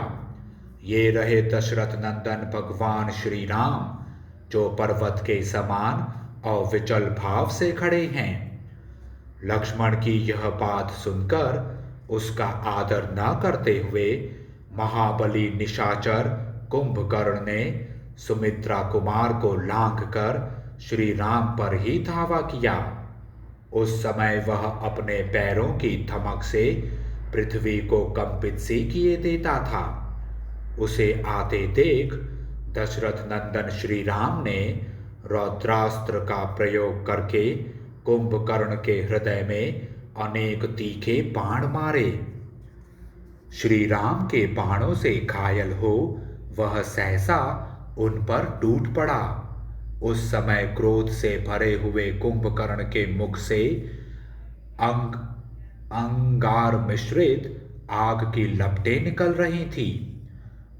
ये रहे दशरथ नंदन भगवान श्री राम, जो पर्वत के समान अविचल भाव से खड़े हैं। लक्ष्मण की यह बात सुनकर उसका आदर न करते हुए महाबली निशाचर कुंभकर्ण ने सुमित्रा कुमार को लांघकर श्री राम पर ही धावा किया। उस समय वह अपने पैरों की धमक से पृथ्वी को कंपित सी किए देता था। उसे आते देख दशरथ नंदन श्री राम ने रौद्रास्त्र का प्रयोग करके कुंभकर्ण के हृदय में अनेक तीखे बाण मारे। श्री राम के बाणों से घायल हो वह सहसा उन पर टूट पड़ा। उस समय क्रोध से भरे हुए कुंभकर्ण के मुख से अंगार मिश्रित आग की लपटें निकल रही थी।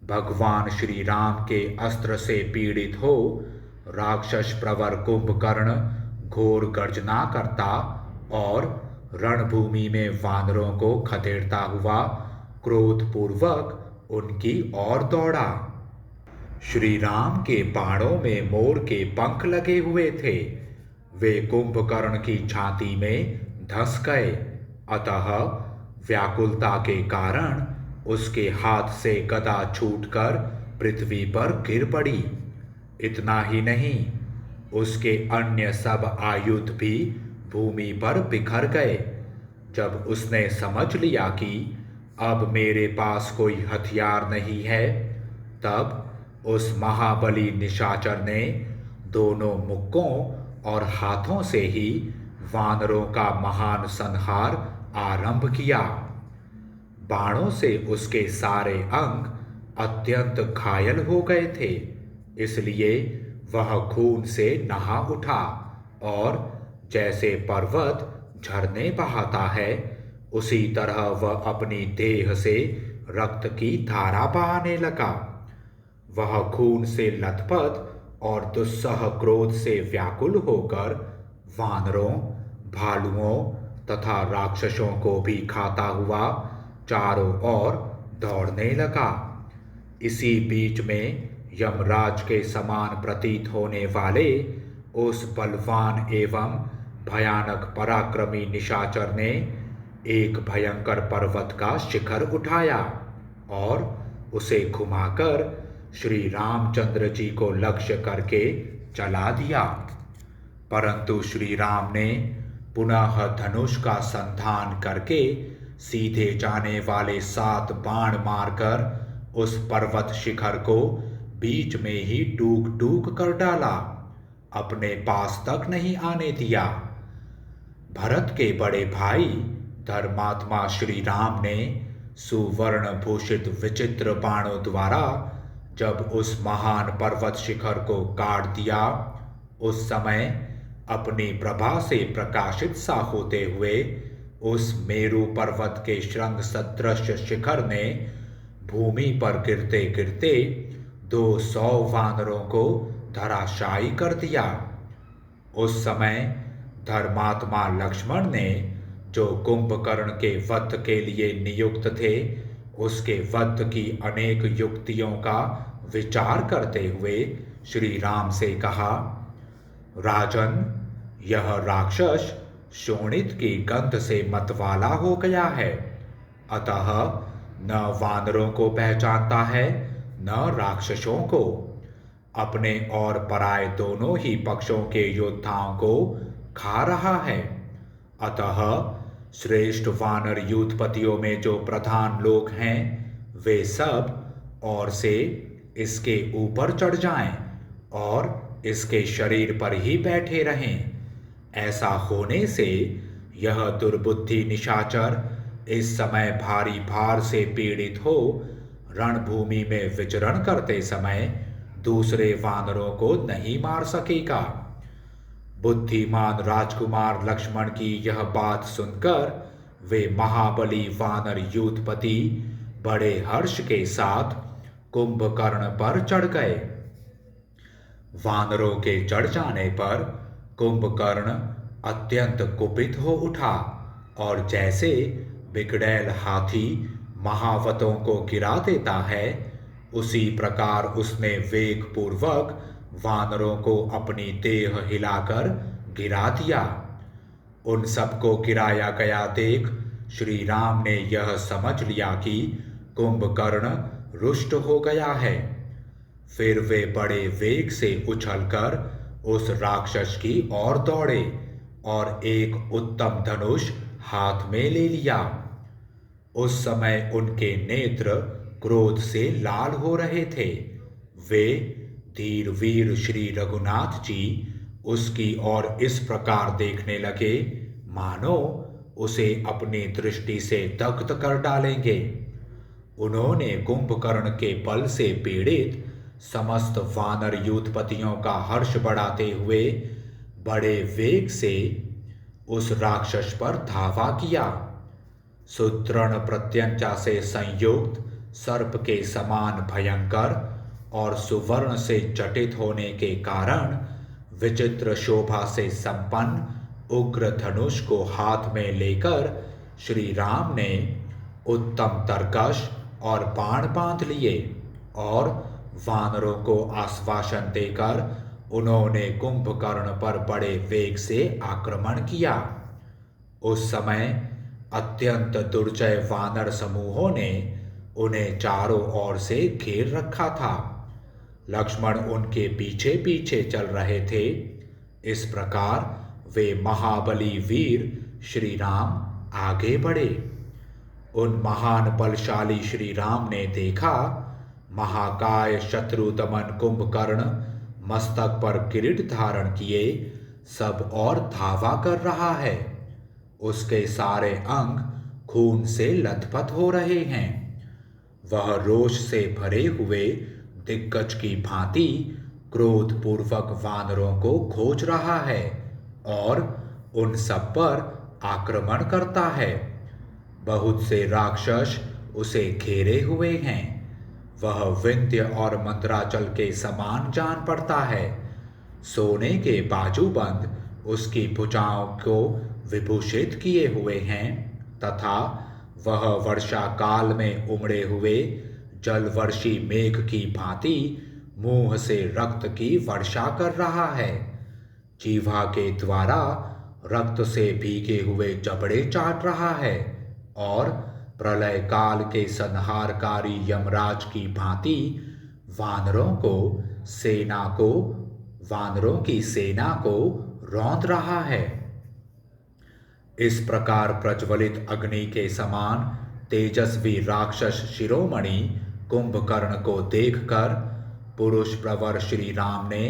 भगवान श्री राम के अस्त्र से पीड़ित हो राक्षस प्रवर कुंभकर्ण घोर गर्जना करता और रणभूमि में वानरों को खदेड़ता हुआ क्रोधपूर्वक उनकी ओर दौड़ा। श्री राम के बाणों में मोर के पंख लगे हुए थे। वे कुंभकर्ण की छाती में धंस गए, अतः व्याकुलता के कारण उसके हाथ से गदा छूटकर पृथ्वी पर गिर पड़ी। इतना ही नहीं, उसके अन्य सब आयुध भी भूमि पर बिखर गए। जब उसने समझ लिया कि अब मेरे पास कोई हथियार नहीं है, तब उस महाबली निशाचर ने दोनों मुक्कों और हाथों से ही वानरों का महान संहार आरंभ किया। बाणों से उसके सारे अंग अत्यंत घायल हो गए थे, इसलिए वह खून से नहा उठा और जैसे पर्वत झरने बहाता है, उसी तरह वह अपनी देह से रक्त की धारा बहाने लगा। वह खून से लथपथ और दुस्सह क्रोध से व्याकुल होकर वानरों, भालुओं तथा राक्षसों को भी खाता हुआ चारों ओर दौड़ने लगा। इसी बीच में यमराज के समान प्रतीत होने वाले उस बलवान एवं भयानक पराक्रमी निशाचर ने एक भयंकर पर्वत का शिखर उठाया और उसे घुमाकर श्री रामचंद्र जी को लक्ष्य करके चला दिया। परंतु श्री राम ने पुनः धनुष का संधान करके सीधे जाने वाले 7 बाण मारकर उस पर्वत शिखर को बीच में ही टूक टूक कर डाला, अपने पास तक नहीं आने दिया। भरत के बड़े भाई धर्मात्मा श्री राम ने सुवर्ण भूषित विचित्र बाणों द्वारा जब उस महान पर्वत शिखर को काट दिया, उस समय अपनी प्रभा से प्रकाशित सा होते हुए उस मेरु पर्वत के श्रृंग शिखर ने भूमि पर गिरते गिरते 200 वानरों को धराशायी कर दिया। उस समय धर्मात्मा लक्ष्मण ने, जो कुंभकर्ण के वध के लिए नियुक्त थे, उसके वध की अनेक युक्तियों का विचार करते हुए श्री राम से कहा, राजन, यह राक्षस शोणित की गंध से मतवाला हो गया है, अतः न वानरों को पहचानता है न राक्षसों को। अपने और पराये दोनों ही पक्षों के योद्धाओं को खा रहा है। अतः श्रेष्ठ वानर यूथपतियों में जो प्रधान लोग हैं, वे सब और से इसके ऊपर चढ़ जाएं और इसके शरीर पर ही बैठे रहें। ऐसा होने से यह दुर्बुद्धि निशाचर इस समय भारी भार से पीड़ित हो रणभूमि में विचरण करते समय दूसरे वानरों को नहीं मार सकेगा। बुद्धिमान राजकुमार लक्ष्मण की यह बात सुनकर वे महाबली वानर यूथपति बड़े हर्ष के साथ कुंभकर्ण पर चढ़ गए। वानरों के चढ़ जाने पर कुंभकर्ण अत्यंत कुपित हो उठा और जैसे बिगड़ैल हाथी महावतों को गिरा देता है, उसी प्रकार उसने वेग पूर्वक वानरों को अपनी देह हिलाकर गिरा दिया। उन सबको गिराया गया देख श्री राम ने यह समझ लिया कि कुंभकर्ण रुष्ट हो गया है। फिर वे बड़े वेग से उछलकर उस राक्षस की ओर दौड़े और एक उत्तम धनुष हाथ में ले लिया। उस समय उनके नेत्र क्रोध से लाल हो रहे थे। वे धीर वीर श्री रघुनाथ जी उसकी ओर इस प्रकार देखने लगे मानो उसे अपनी दृष्टि से दग्ध कर डालेंगे। उन्होंने कुंभकर्ण के बल से पीड़ित समस्त वानर यूथपतियों का हर्ष बढ़ाते हुए बड़े वेग से उस राक्षस पर धावा किया। सुदृढ़ प्रत्यंचा से संयुक्त सर्प के समान भयंकर और सुवर्ण से जटित होने के कारण विचित्र शोभा से संपन्न उग्र धनुष को हाथ में लेकर श्री राम ने उत्तम तरकश और बाण बांध लिए और वानरों को आश्वासन देकर उन्होंने कुंभकर्ण पर बड़े वेग से आक्रमण किया। उस समय अत्यंत दुर्जय वानर समूहों ने उन्हें चारों ओर से घेर रखा था। लक्ष्मण उनके पीछे पीछे चल रहे थे। इस प्रकार वे महाबली वीर श्री राम आगे बढ़े। उन महान बलशाली श्री राम ने देखा, महाकाय शत्रु दमन कुंभकर्ण मस्तक पर किरीट धारण किए सब और धावा कर रहा है। उसके सारे अंग खून से लथपथ हो रहे हैं। वह रोष से भरे हुए दिग्गज की भांति क्रोधपूर्वक वानरों को खोज रहा है और उन सब पर आक्रमण करता है। बहुत से राक्षस उसे घेरे हुए हैं। वह विंध्य और मंदराचल के समान जान पड़ता है। सोने के बाजूबंद उसकी भुजाओं को विभूषित किए हुए हैं तथा वह वर्षा काल में उमड़े हुए जलवर्षी मेघ की भांति मुंह से रक्त की वर्षा कर रहा है। जीवा के द्वारा रक्त से भीगे हुए जबड़े चाट रहा है और प्रलय काल के संहारकारी यमराज की भांति वानरों की सेना को रौंद रहा है। इस प्रकार प्रज्वलित अग्नि के समान तेजस्वी राक्षस शिरोमणि कुंभकर्ण को देखकर पुरुष प्रवर श्री राम ने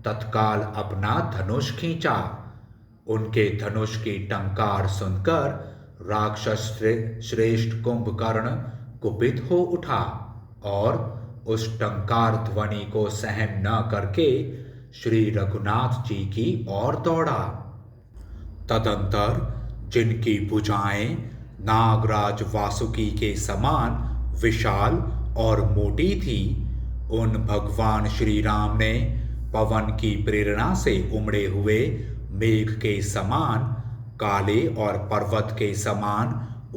तत्काल अपना धनुष खींचा। उनके धनुष की टंकार सुनकर राक्षस श्रेष्ठ कुंभकर्ण कुपित हो उठा और उस टंकार ध्वनि को सहन न करके श्री रघुनाथ जी की ओर दौड़ा। तदंतर जिनकी भुजाएं नागराज वासुकी के समान विशाल और मोटी थी, उन भगवान श्री राम ने पवन की प्रेरणा से उमड़े हुए मेघ के समान काले और पर्वत के समान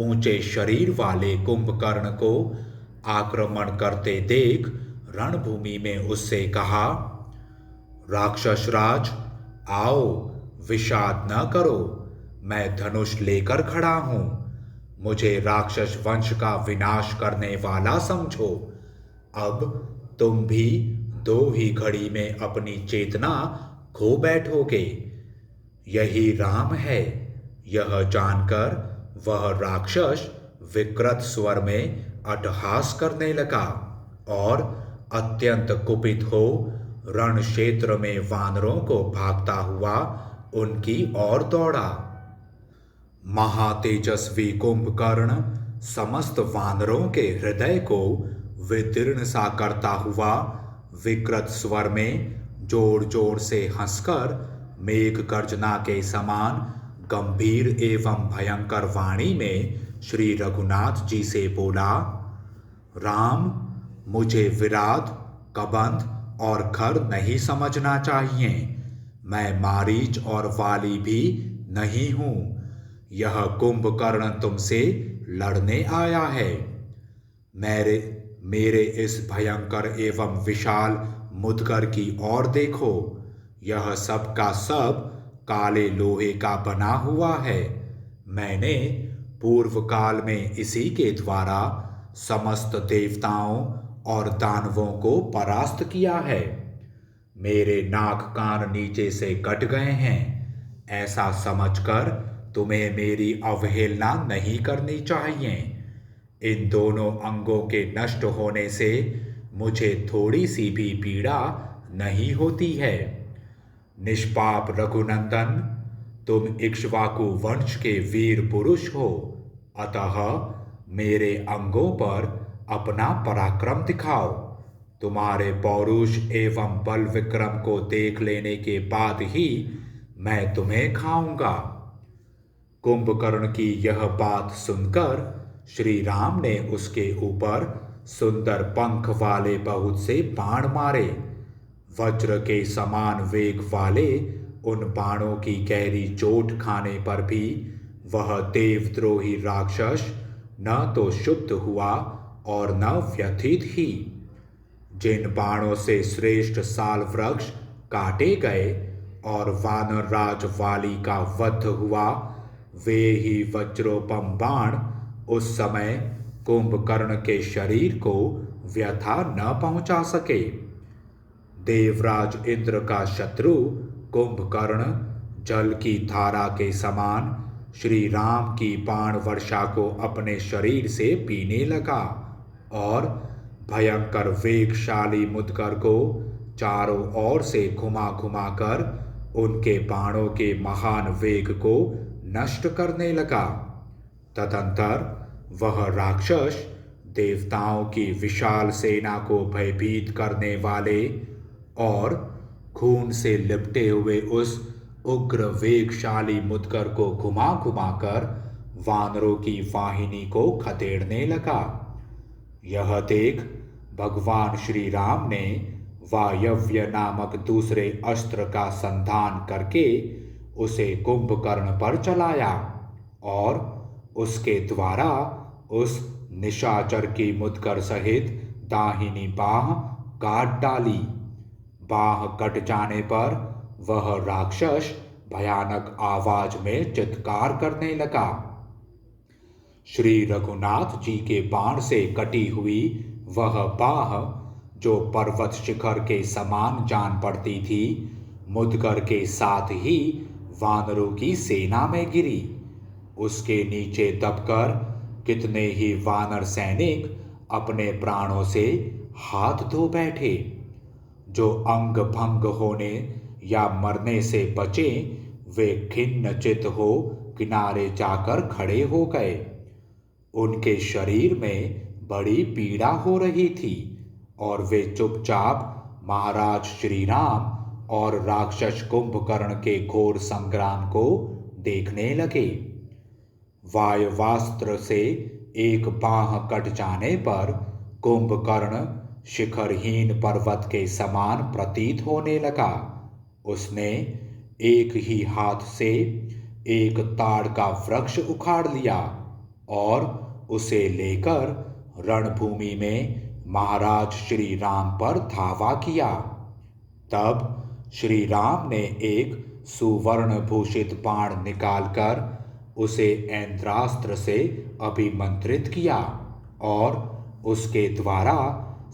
ऊंचे शरीर वाले कुंभकर्ण को आक्रमण करते देख रणभूमि में उससे कहा, राक्षस राज आओ, विषाद न करो, मैं धनुष लेकर खड़ा हूं। मुझे राक्षस वंश का विनाश करने वाला समझो। अब तुम भी दो ही घड़ी में अपनी चेतना खो बैठोगे। यही राम है। यह जानकर वह राक्षस विकृत स्वर में अट्टहास करने लगा और अत्यंत कुपित हो रण क्षेत्र में वानरों को भागता हुआ उनकी ओर दौड़ा। महातेजस्वी कुंभकर्ण समस्त वानरों के हृदय को विदीर्ण सा करता हुआ विकृत स्वर में जोर जोर से हंसकर मेघ गर्जना के समान गंभीर एवं भयंकर वाणी में श्री रघुनाथ जी से बोला, राम, मुझे विराट, कबंध और खर नहीं समझना चाहिए। मैं मारीच और वाली भी नहीं हूं। यह कुंभकर्ण तुमसे लड़ने आया है। मेरे इस भयंकर एवं विशाल मुदगर की ओर देखो। यह सब का सब काले लोहे का बना हुआ है। मैंने पूर्व काल में इसी के द्वारा समस्त देवताओं और दानवों को परास्त किया है। मेरे नाक कान नीचे से कट गए हैं। ऐसा समझकर तुम्हें मेरी अवहेलना नहीं करनी चाहिए। इन दोनों अंगों के नष्ट होने से मुझे थोड़ी सी भी पीड़ा नहीं होती है। निष्पाप रघुनंदन, तुम इक्ष्वाकु वंश के वीर पुरुष हो, अतः मेरे अंगों पर अपना पराक्रम दिखाओ। तुम्हारे पौरुष एवं बल विक्रम को देख लेने के बाद ही मैं तुम्हें खाऊंगा। कुंभकर्ण की यह बात सुनकर श्री राम ने उसके ऊपर सुंदर पंख वाले बहुत से बाण मारे। वज्र के समान वेग वाले उन बाणों की गहरी चोट खाने पर भी वह देवद्रोही राक्षस न तो शुद्ध हुआ और न व्यथित ही। जिन बाणों से श्रेष्ठ साल वृक्ष काटे गए और वानर राज वाली का वध हुआ, वे ही वज्रोपम बाण उस समय कुंभकर्ण के शरीर को व्यथा न पहुंचा सके। देवराज इंद्र का शत्रु कुंभकर्ण जल की धारा के समान श्री राम की बाण वर्षा को अपने शरीर से पीने लगा और भयंकर वेगशाली मुदगर को चारों ओर से घुमा घुमा कर उनके बाणों के महान वेग को नष्ट करने लगा। तदंतर वह राक्षस देवताओं की विशाल सेना को भयभीत करने वाले और खून से लिपटे हुए उस उग्र वेगशाली मुदगर को घुमा घुमा कर वानरों की वाहिनी को खदेड़ने लगा। यह देख भगवान श्री राम ने वायव्य नामक दूसरे अस्त्र का संधान करके उसे कुंभकर्ण पर चलाया और उसके द्वारा उस निशाचर की मुदगर सहित दाहिनी बाह काट डाली। बाह कट जाने पर वह राक्षस भयानक आवाज में चित्कार करने लगा। श्री रघुनाथ जी के बाण से कटी हुई वह बाह, जो पर्वत शिखर के समान जान पड़ती थी, मुदगर के साथ ही वानरों की सेना में गिरी। उसके नीचे दबकर कितने ही वानर सैनिक अपने प्राणों से हाथ धो बैठे। जो अंग भंग होने या मरने से बचे, वे खिन्न चित हो किनारे जाकर खड़े हो गए। उनके शरीर में बड़ी पीड़ा हो रही थी और वे चुपचाप महाराज श्री राम और राक्षस कुंभकर्ण के घोर संग्राम को देखने लगे। वायवास्त्र से एक बाह कट जाने पर कुंभकर्ण शिखरहीन पर्वत के समान प्रतीत होने लगा। उसने एक ही हाथ से एक ताड़ का वृक्ष उखाड़ लिया और उसे लेकर रणभूमि में महाराज श्री राम पर धावा किया। तब श्री राम ने एक सुवर्ण भूषित बाण निकालकर उसे ऐन्द्रास्त्र से अभिमंत्रित किया और उसके द्वारा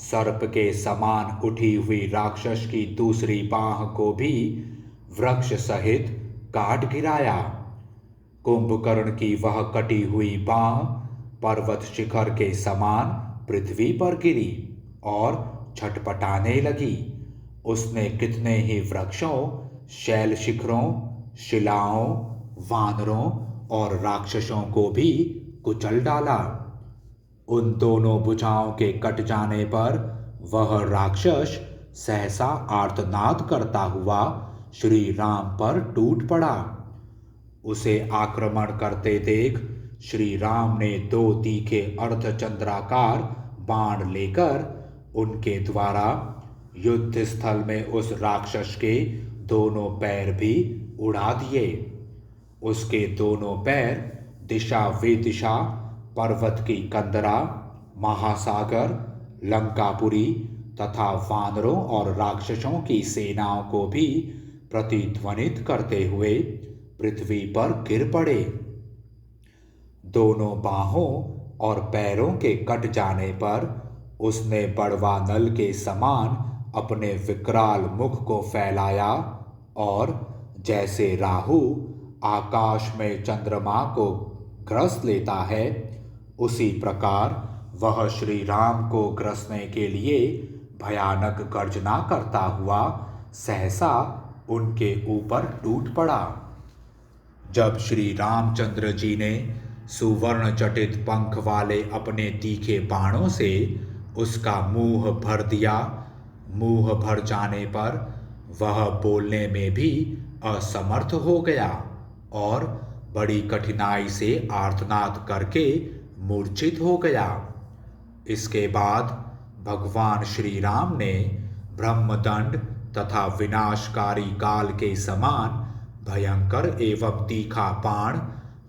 सर्प के समान उठी हुई राक्षस की दूसरी बाह को भी वृक्ष सहित काट गिराया। कुंभकर्ण की वह कटी हुई बाह पर्वत शिखर के समान पृथ्वी पर गिरी और छटपटाने लगी। उसने कितने ही वृक्षों, शैल शिखरों, शिलाओं, वानरों और राक्षसों को भी कुचल डाला। उन दोनों भुजाओं के कट जाने पर वह राक्षस सहसा आर्तनाद करता हुआ श्री राम पर टूट पड़ा। उसे आक्रमण करते देख श्री राम ने दो तीखे अर्धचंद्राकार बाण लेकर उनके द्वारा युद्ध स्थल में उस राक्षस के दोनों पैर भी उड़ा दिए। उसके दोनों पैर दिशा विदिशा पर्वत की कंदरा, महासागर, लंकापुरी तथा वानरों और राक्षसों की सेनाओं को भी प्रतिध्वनित करते हुए पृथ्वी पर गिर पड़े। दोनों बाहों और पैरों के कट जाने पर उसने बड़वा नल के समान अपने विकराल मुख को फैलाया और जैसे राहु आकाश में चंद्रमा को ग्रस लेता है, उसी प्रकार वह श्री राम को ग्रसने के लिए भयानक गर्जना करता हुआ सहसा उनके ऊपर टूट पड़ा। जब श्री रामचंद्र जी ने सुवर्ण जटित पंख वाले अपने तीखे बाणों से उसका मुंह भर दिया, मुंह भर जाने पर वह बोलने में भी असमर्थ हो गया और बड़ी कठिनाई से आर्तनाद करके मूर्छित हो गया। इसके बाद भगवान श्री राम ने ब्रह्मदंड तथा विनाशकारी काल के समान भयंकर एवं तीखा बाण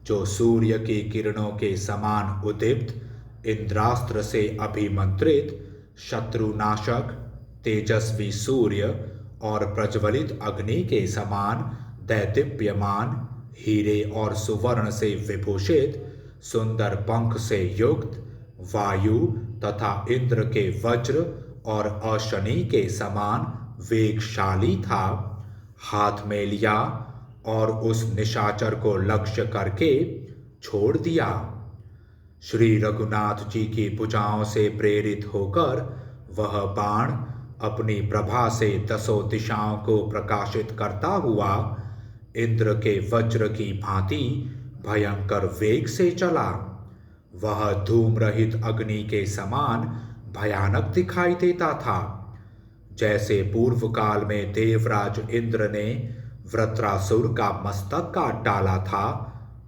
जो सूर्य की किरणों के समान उद्दीप्त इंद्रास्त्र से अभिमंत्रित शत्रुनाशक तेजस्वी सूर्य और प्रज्वलित अग्नि के समान दैदीप्यमान हीरे और सुवर्ण से विभूषित सुंदर पंख से युक्त वायु तथा इंद्र के वज्र और अशनि के समान वेगशाली था, हाथ में लिया और उस निशाचर को लक्ष्य करके छोड़ दिया। श्री रघुनाथ जी की भुजाओं से प्रेरित होकर वह बाण अपनी प्रभा से दसों दिशाओं को प्रकाशित करता हुआ इंद्र के वज्र की भांति भयंकर वेग से चला। वह धूम रहित अग्नि के समान भयानक दिखाई देता था। जैसे पूर्व काल में देवराज इंद्र ने वृत्रासुर का मस्तक काट डाला था,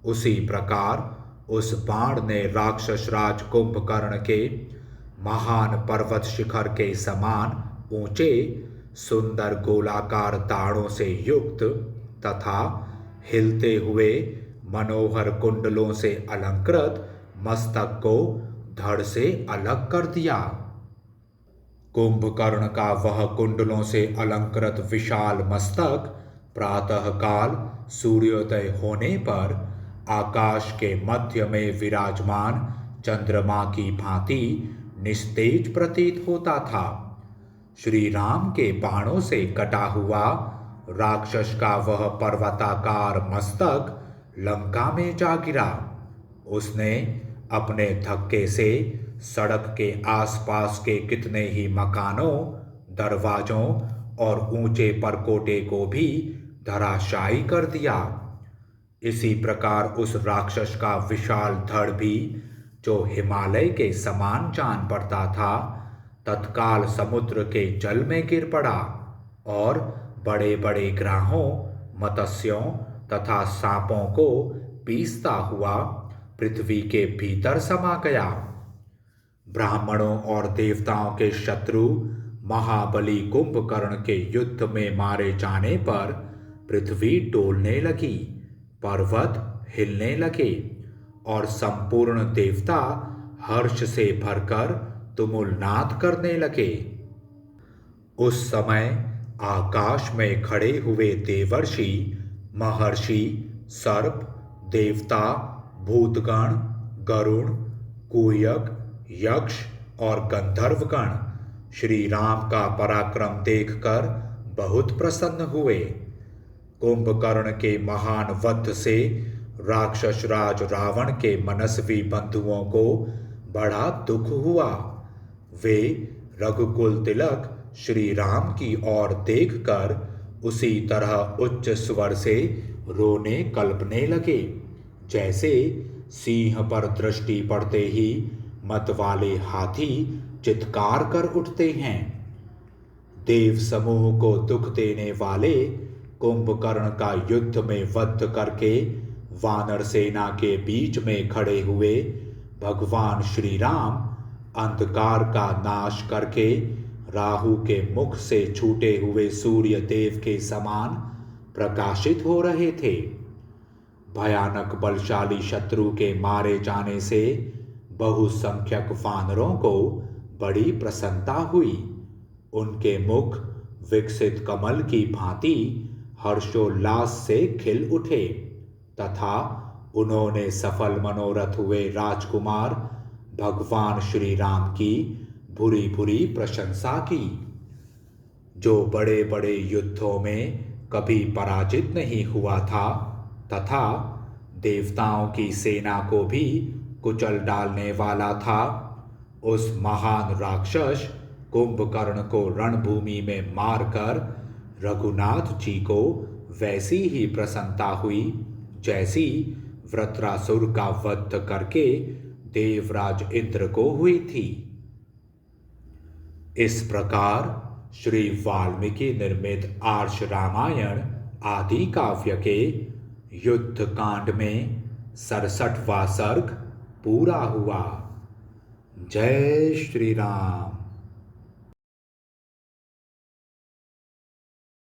उसी प्रकार उस बाण ने राक्षस राज कुंभकर्ण के महान पर्वत शिखर के समान ऊंचे सुंदर गोलाकार दाढ़ों से युक्त तथा हिलते हुए मनोहर कुंडलों से अलंकृत मस्तक को धड़ से अलग कर दिया। कुंभकर्ण का वह कुंडलों से अलंकृत विशाल मस्तक प्रातः काल सूर्योदय होने पर आकाश के मध्य में विराजमान चंद्रमा की भांति निस्तेज प्रतीत होता था। श्री राम के बाणों से कटा हुआ राक्षस का वह पर्वताकार मस्तक लंका में जा गिरा। उसने अपने धक्के से सड़क के आसपास के कितने ही मकानों, दरवाजों और ऊंचे परकोटे को भी धराशायी कर दिया। इसी प्रकार उस राक्षस का विशाल धड़ भी, जो हिमालय के समान जान पड़ता था, तत्काल समुद्र के जल में गिर पड़ा और बड़े बड़े ग्राहों, मत्स्यों तथा सांपों को पीसता हुआ पृथ्वी के भीतर समा गया। ब्राह्मणों और देवताओं के शत्रु महाबली कुंभकर्ण के युद्ध में मारे जाने पर पृथ्वी डोलने लगी, पर्वत हिलने लगे और संपूर्ण देवता हर्ष से भरकर तुमुलनाद करने लगे। उस समय आकाश में खड़े हुए देवर्षि, महर्षि, सर्प, देवता, भूतगण, गरुण, कुयक, यक्ष और गंधर्वगण श्री राम का पराक्रम देखकर बहुत प्रसन्न हुए। कुंभकर्ण के महान वध से राक्षस राज रावण के मनस्वी बंधुओं को बड़ा दुख हुआ। वे रघुकुल तिलक श्री राम की ओर देखकर उसी तरह उच्च स्वर से रोने कल्पने लगे, जैसे सिंह पर दृष्टि पड़ते ही मतवाले हाथी चित्कार कर उठते हैं। देव समूह को दुख देने वाले कुंभकर्ण का युद्ध में वध करके वानर सेना के बीच में खड़े हुए भगवान श्री राम अंधकार का नाश करके राहु के मुख से छूटे हुए सूर्य देव के समान प्रकाशित हो रहे थे। भयानक बलशाली शत्रु के मारे जाने से बहुसंख्यक वानरों को बड़ी प्रसन्नता हुई। उनके मुख विकसित कमल की भांति हर्षोल्लास से खिल उठे तथा उन्होंने सफल मनोरथ हुए राजकुमार भगवान श्री राम की भूरी भूरी प्रशंसा की। जो बड़े बड़े युद्धों में कभी पराजित नहीं हुआ था तथा देवताओं की सेना को भी कुचल डालने वाला था, उस महान राक्षस कुंभकर्ण को रणभूमि में मारकर रघुनाथ जी को वैसी ही प्रसन्नता हुई जैसी वृत्रासुर का वध करके देवराज इंद्र को हुई थी। इस प्रकार श्री वाल्मीकि निर्मित आर्ष रामायण आदि काव्य के युद्ध कांड में 67वां सर्ग पूरा हुआ। जय श्री राम।